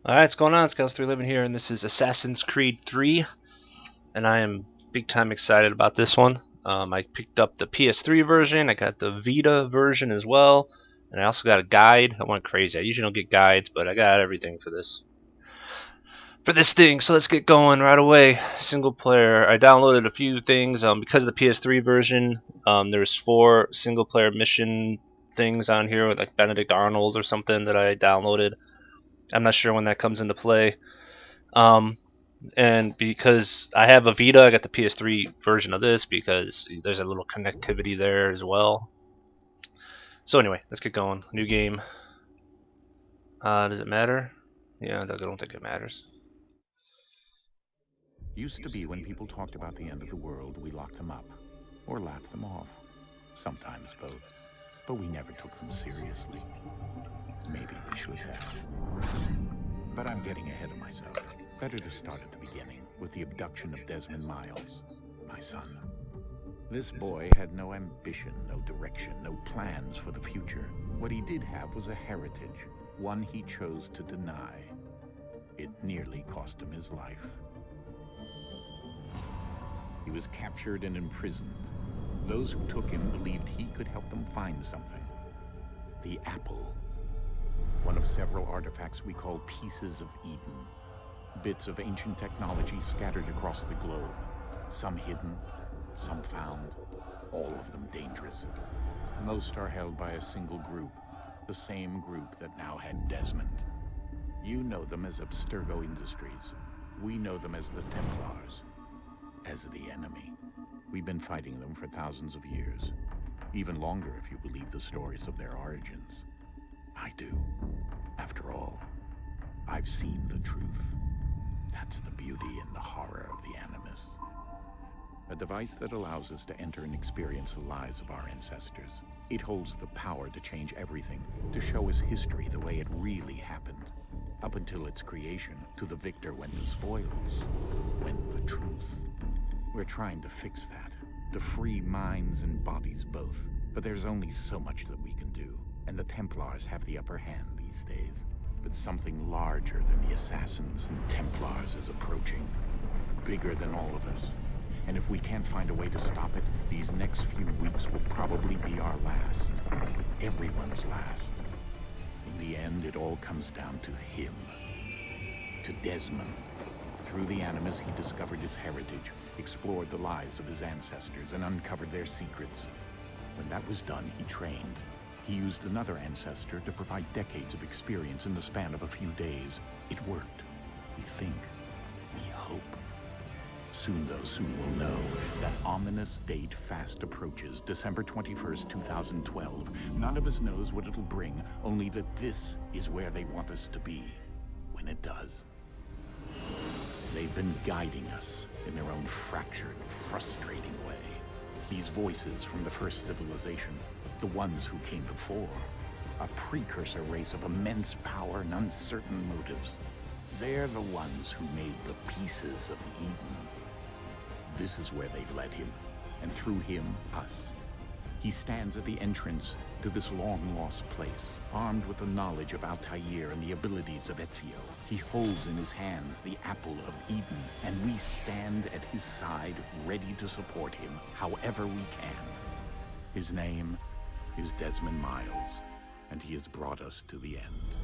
Alright, what's going on? It's Scouts311 here, and this is Assassin's Creed 3, and I am big time excited about this one. I picked up the PS3 version, I got the Vita version as well, and I also got a guide. I went crazy. I usually don't get guides, but I got everything for this thing, so let's get going right away. Single player. I downloaded a few things because of the PS3 version. There's 4 single player mission things on here with like Benedict Arnold or something that I downloaded. I'm not sure when that comes into play. And because I have a Vita, I got the PS3 version of this because there's a little connectivity there as well. So anyway, let's get going. New game. Does it matter? Yeah, I don't think it matters. Used to be when people talked about the end of the world, we locked them up or laughed them off. Sometimes both. But we never took them seriously. Maybe we should have. But I'm getting ahead of myself. Better to start at the beginning, with the abduction of Desmond Miles, my son. This boy had no ambition, no direction, no plans for the future. What he did have was a heritage, one he chose to deny. It nearly cost him his life. He was captured and imprisoned. Those who took him believed he could help them find something. The apple. One of several artifacts we call pieces of Eden. Bits of ancient technology scattered across the globe. Some hidden, some found, all of them dangerous. Most are held by a single group, the same group that now had Desmond. You know them as Abstergo Industries. We know them as the Templars, as the enemy. We've been fighting them for thousands of years, even longer if you believe the stories of their origins. I do. After all, I've seen the truth. That's the beauty and the horror of the Animus. A device that allows us to enter and experience the lives of our ancestors. It holds the power to change everything, to show us history the way it really happened. Up until its creation, to the victor went the spoils, went the truth. We're trying to fix that, to free minds and bodies both. But there's only so much that we can do, and the Templars have the upper hand these days. But something larger than the Assassins and Templars is approaching, bigger than all of us. And if we can't find a way to stop it, these next few weeks will probably be our last. Everyone's last. In the end, it all comes down to him. To Desmond. Through the Animus, he discovered his heritage, explored the lives of his ancestors, and uncovered their secrets. When that was done, he trained. He used another ancestor to provide decades of experience in the span of a few days. It worked. We think. We hope. Soon we'll know that ominous date fast approaches, December 21st, 2012. None of us knows what it'll bring, only that this is where they want us to be when it does. They've been guiding us in their own fractured, frustrating way. These voices from the first civilization, the ones who came before, a precursor race of immense power and uncertain motives. They're the ones who made the pieces of Eden. This is where they've led him, and through him, us. He stands at the entrance to this long-lost place, armed with the knowledge of Altair and the abilities of Ezio. He holds in his hands the apple of Eden, and we stand at his side, ready to support him however we can. His name is Desmond Miles, and he has brought us to the end.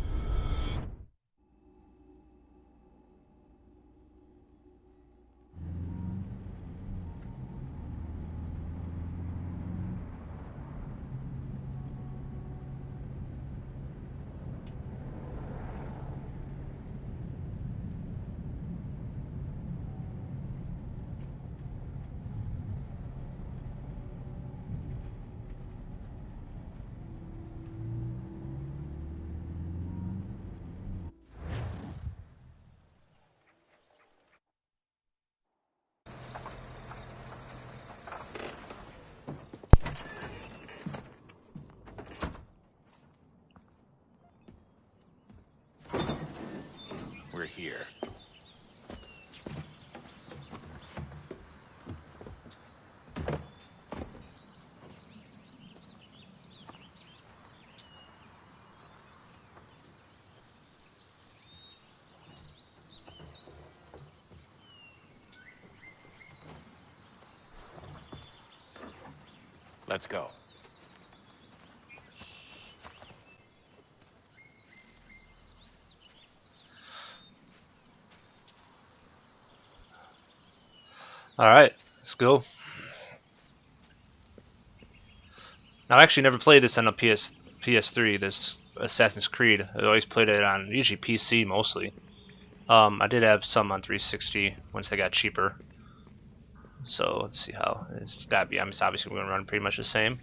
We're here. Let's go. Alright, let's go. Now, I actually never played this on a PS3, this Assassin's Creed. I always played it on usually PC mostly. I did have some on 360 once they got cheaper. So let's see how it's gotta be. I'm obviously going to run pretty much the same.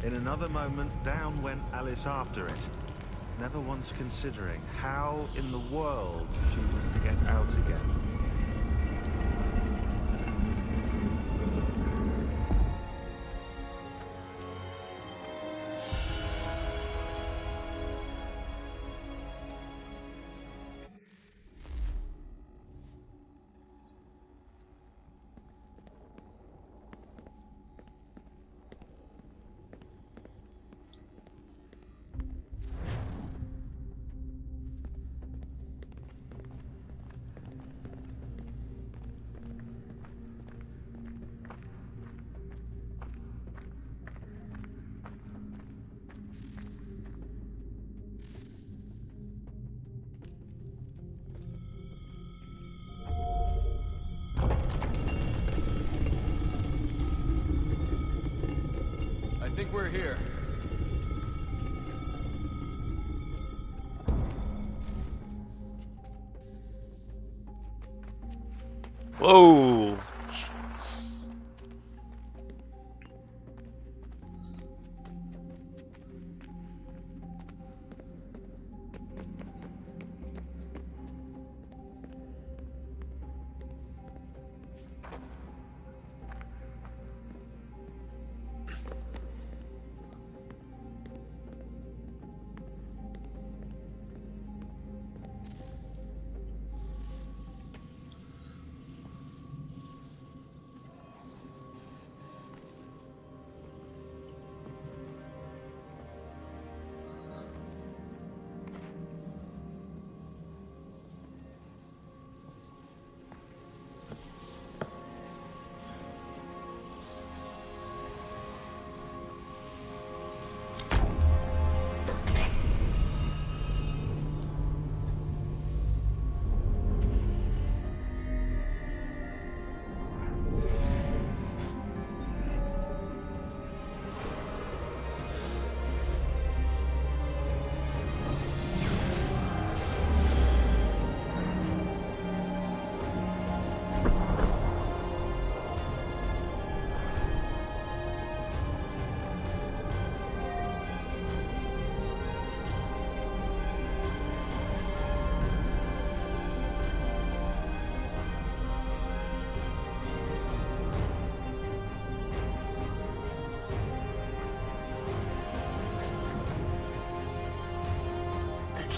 In another moment, down went Alice after it, never once considering how in the world she was to get out again. I think we're here. Whoa!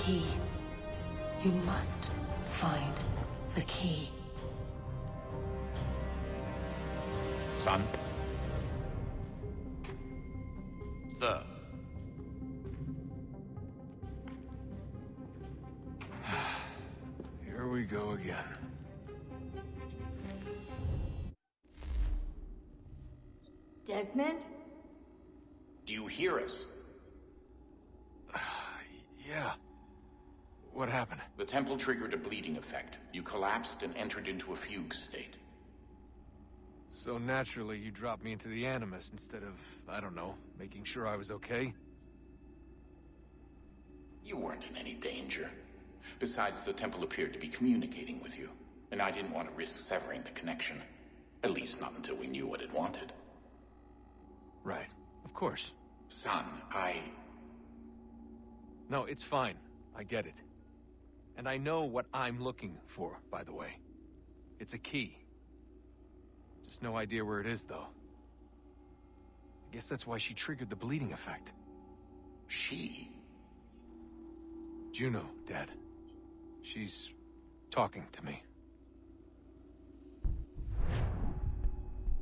Key. You must find the key. Son? Sir. Here we go again. Desmond? Do you hear us? Yeah. What happened? The temple triggered a bleeding effect. You collapsed and entered into a fugue state. So naturally, you dropped me into the Animus instead of, I don't know, making sure I was okay? You weren't in any danger. Besides, the temple appeared to be communicating with you, and I didn't want to risk severing the connection. At least not until we knew what it wanted. Right. Of course. Son, No, it's fine. I get it. And I know what I'm looking for, by the way. It's a key. Just no idea where it is, though. I guess that's why she triggered the bleeding effect. She? Juno, Dad. She's talking to me.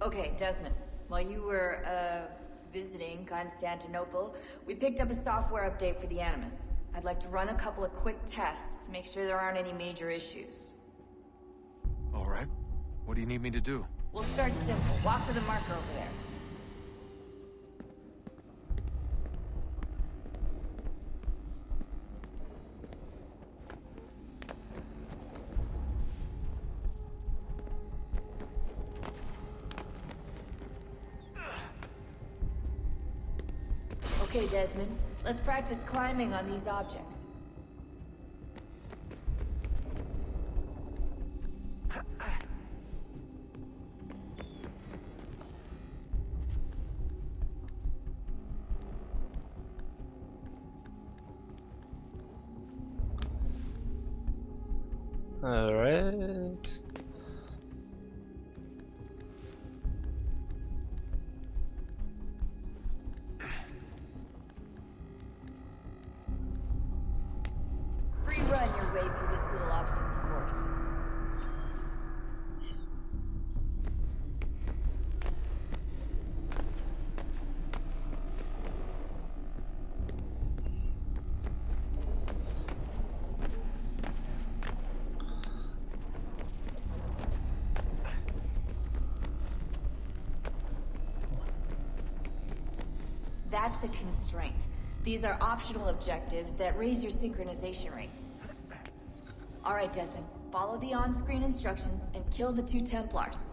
Okay, Desmond. While you were, visiting Constantinople, we picked up a software update for the Animus. I'd like to run a couple of quick tests, make sure there aren't any major issues. All right. What do you need me to do? We'll start simple. Walk to the marker over there. Okay, Desmond. Let's practice climbing on these objects. Alright. Free run your way through this little obstacle course. That's a constraint. These are optional objectives that raise your synchronization rate. Alright, Desmond. Follow the on-screen instructions and kill the 2 Templars.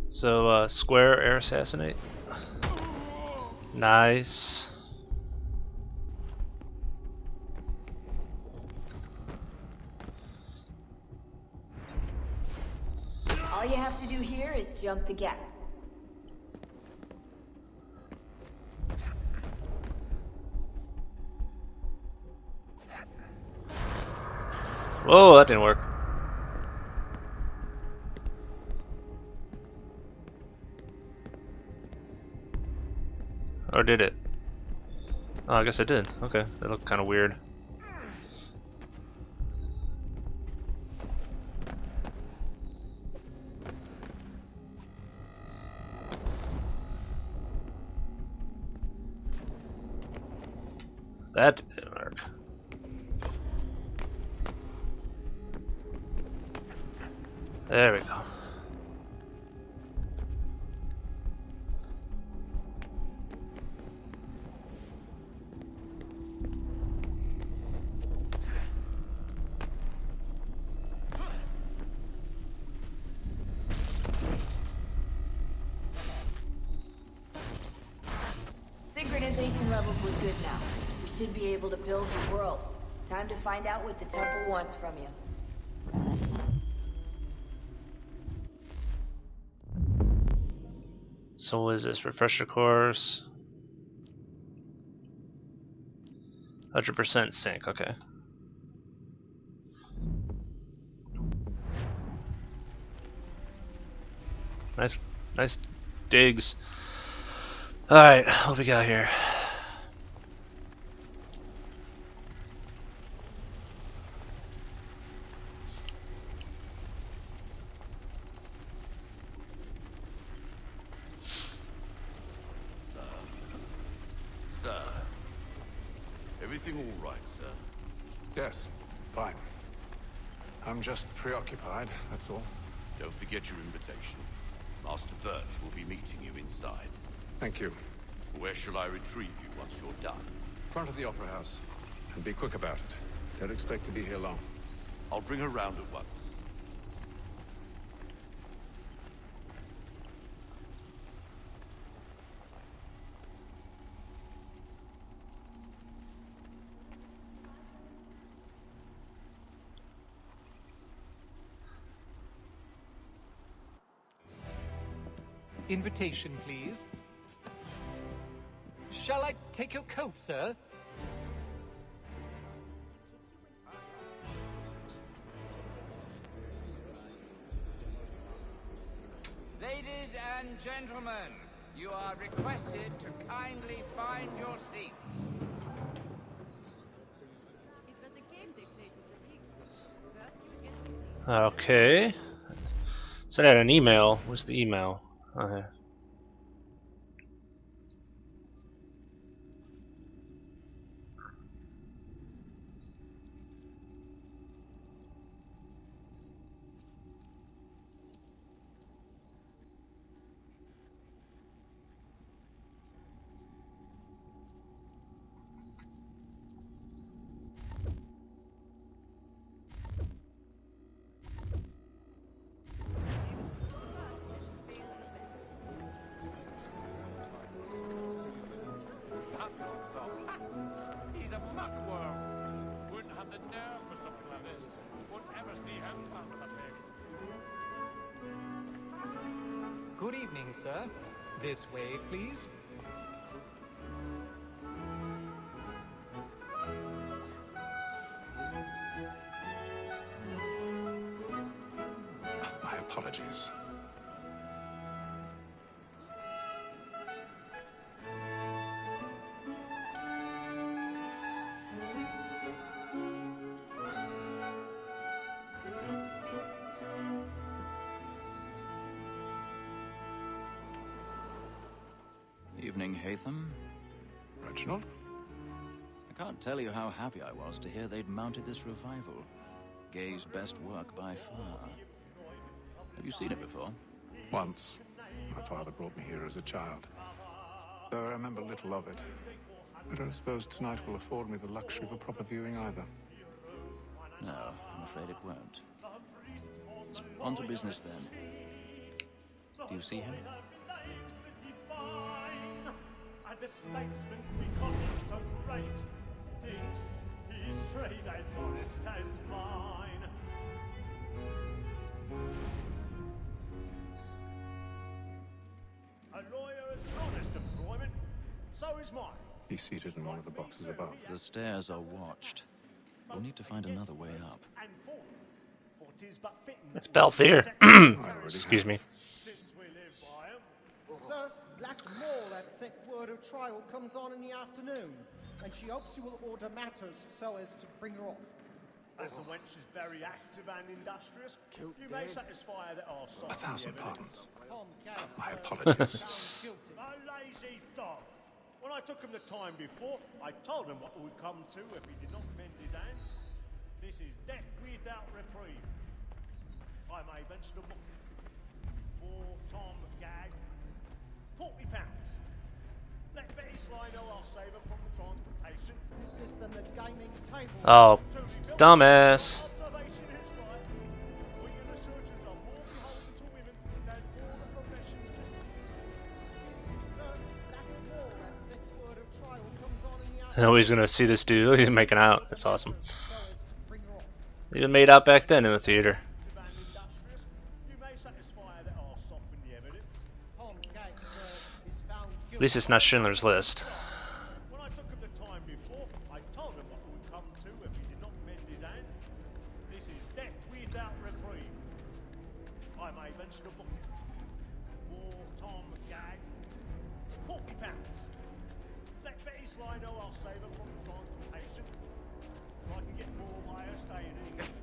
So, square air assassinate. Nice. All you have to do here is jump the gap. Whoa, that didn't work. Or did it? Oh, I guess it did. Okay, that looked kind of weird. That didn't work. There we go. Synchronization levels look good now. We should be able to build a world. Time to find out what the temple wants from you. So what is this? Refresher course. 100% sync, okay. Nice digs. Alright, what we got here? Sir, everything all right, sir? Yes, fine. I'm just preoccupied, that's all. Don't forget your invitation. Master Birch will be meeting you inside. Thank you. Where shall I retrieve you once you're done? Front of the Opera House. And be quick about it. Don't expect to be here long. I'll bring her round at once. Invitation, please. Shall I take your coat, sir? Ladies and gentlemen, you are requested to kindly find your seats. Okay. Sent out an email. What's the email? Okay. He's a muckworm. Wouldn't have the nerve for something like this. Wouldn't ever see him out of a pig. Good evening, sir. This way, please. My apologies. Evening, Haytham. Reginald? I can't tell you how happy I was to hear they'd mounted this revival. Gay's best work by far. Have you seen it before? Once. My father brought me here as a child. Though I remember little of it. I don't suppose tonight will afford me the luxury of a proper viewing either. No, I'm afraid it won't. On to business then. Do you see him? And the statesman, because he's so great, thinks his trade as honest as mine. A lawyer is an honest employment, so is mine. He's seated in one of the boxes above. The stairs are watched. We'll need to find another way up. It's Belthier. Excuse me. Sir, Black Mall at sick word of trial comes on in the afternoon, and she hopes you will order matters so as to bring her off. As the wench is very active and industrious, you may satisfy her that I'll solve 1,000 the pardons. evidence. My apologies. A lazy dog. When I took him the time before, I told him what it would come to if he did not mend his hand. This is death without reprieve. I may venture to book for Tom Gag. £40. Let Betty Sly know I'll save her from the transportation. Is this then the gaming table? Oh, dumbass. Observation is right. We and the surgeons are more beholden to women than all the professions missing. Sir, Black Mall at sick word of trial comes on in the I know he's gonna see this dude. He's making out. That's awesome. so as to bring her off. They even made out back then in the theater. You may satisfy her that I'll soften the evidence. Tom Gag, sir, is found At guilty. least it's not Schindler's List. When I took him the time before, I told him what it would come to if he did not mend his hand. This is death without reprieve. I may venture to book for Tom Gag. £40. Let Betty Sly know I'll save her from the transportation. So I can get more by her staying in England.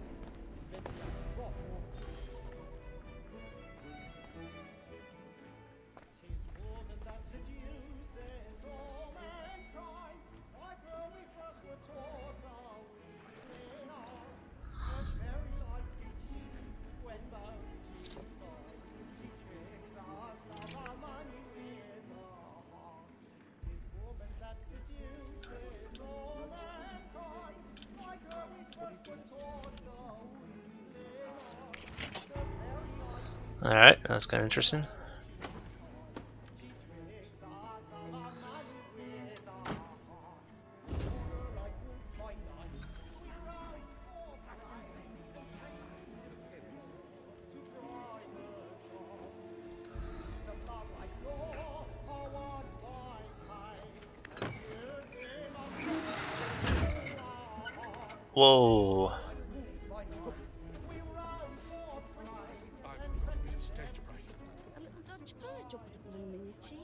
Alright, that's kind of interesting. Whoa. Pour a drop of the bloom in your cheek.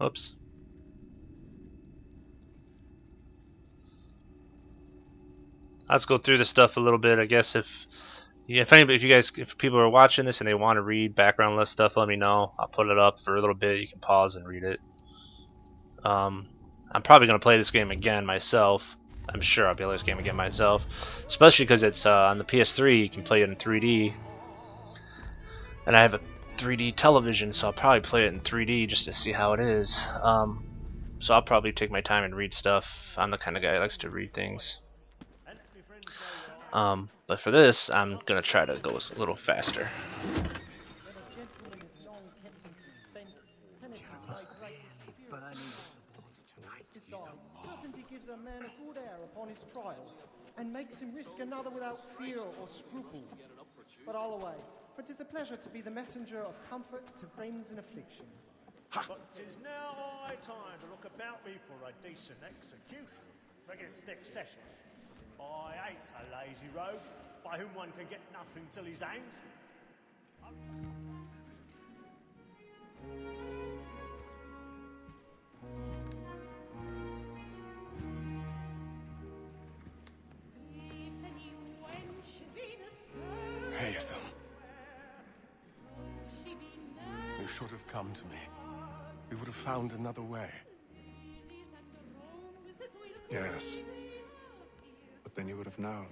Oops. Let's go through this stuff a little bit. I guess if people are watching this and they want to read background list stuff, let me know. I'll put it up for a little bit. You can pause and read it. I'm probably gonna play this game again myself. I'm sure I'll play this game again myself, especially because it's on the PS3. You can play it in 3D, and I have a 3D television, so I'll probably play it in 3D just to see how it is. So I'll probably take my time and read stuff. I'm the kind of guy who likes to read things. But for this, I'm gonna try to go a little faster. Certainty gives a man a good air upon his trial, and makes him risk another without fear or scruple. But all away, for 'tis a pleasure to be the messenger of comfort to friends in affliction. But 'tis now high time to look about me for a decent execution against next session. I hate a lazy rogue by whom one can get nothing till he's hanged. Haytham. You should have come to me. We would have found another way. Yes. But then you would have known.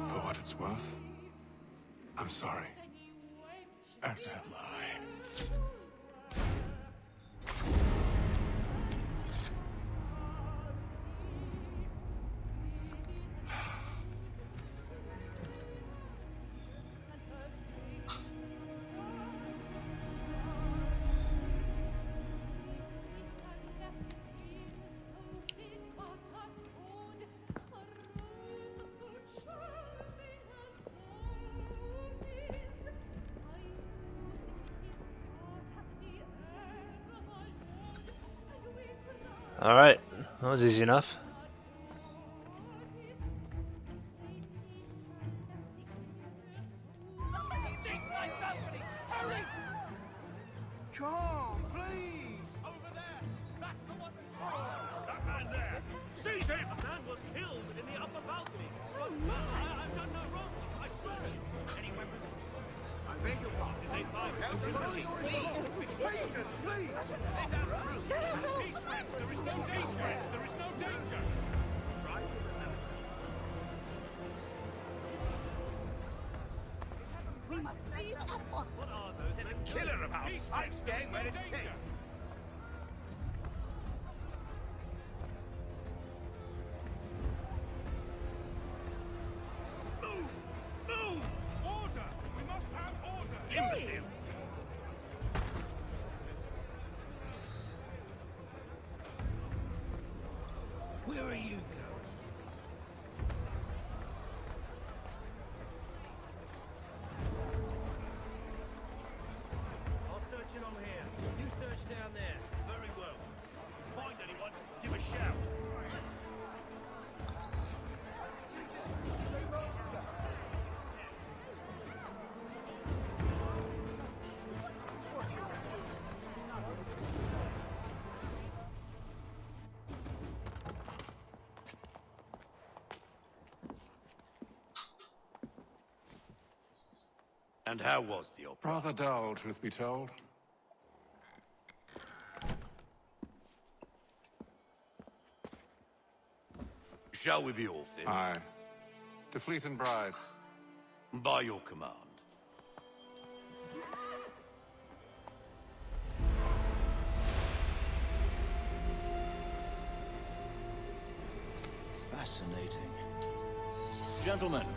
For what it's worth, I'm sorry. As am I. Alright, that was easy enough. Come on, please! Over there! That's the one! That man there! Seize him! A man was killed in the upper balcony. I've done no wrong. I searched him. Any weapons? I beg your pardon. Did they find him? Please! Please! Let us through! Peace, friends! There is no danger! There is no danger! Right? We must leave at once. What are those? There's a killer about! I'm staying where it's safe! Move! Move! Order! We must have order! Imbecile! Where are you going? I'll search along here. You search down there. Very well. Find anyone, give a shout. And how was the opera? Rather dull, truth be told. Shall we be off then? Aye. To Fleet and Bride. By your command. Fascinating. Gentlemen,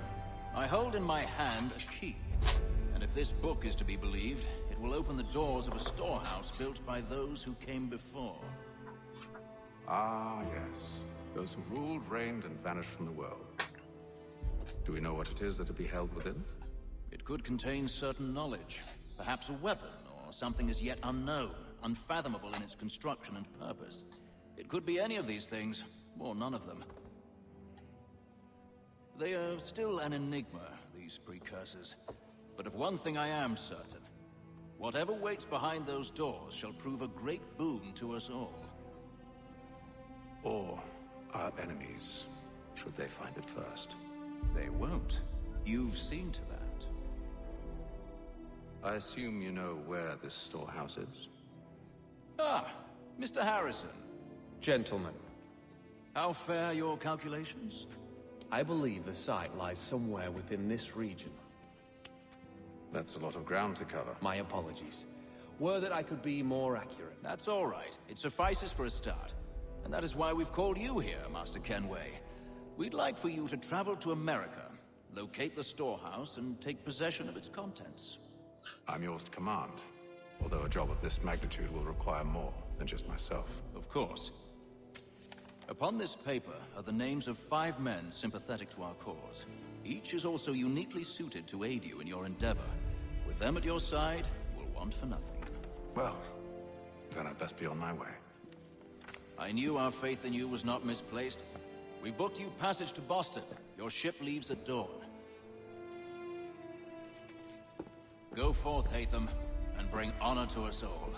I hold in my hand a key. And if this book is to be believed, it will open the doors of a storehouse built by those who came before. Ah, yes. Those who ruled, reigned, and vanished from the world. Do we know what it is that to be held within? It could contain certain knowledge. Perhaps a weapon, or something as yet unknown. unfathomable in its construction and purpose. It could be any of these things, or none of them. They are still an enigma, these precursors. But of one thing I am certain. Whatever waits behind those doors shall prove a great boon to us all. Or our enemies, should they find it first. They won't. You've seen to that. I assume you know where this storehouse is? Ah, Mr. Harrison. Gentlemen. How fare your calculations? I believe the site lies somewhere within this region. That's a lot of ground to cover. My apologies. Were that I could be more accurate. That's all right. It suffices for a start. And that is why we've called you here, Master Kenway. We'd like for you to travel to America, locate the storehouse, and take possession of its contents. I'm yours to command. Although a job of this magnitude will require more than just myself. Of course. Upon this paper are the names of 5 men sympathetic to our cause. Each is also uniquely suited to aid you in your endeavor. With them at your side, you will want for nothing. Well, then I'd best be on my way. I knew our faith in you was not misplaced. We've booked you passage to Boston. Your ship leaves at dawn. Go forth, Haytham, and bring honor to us all.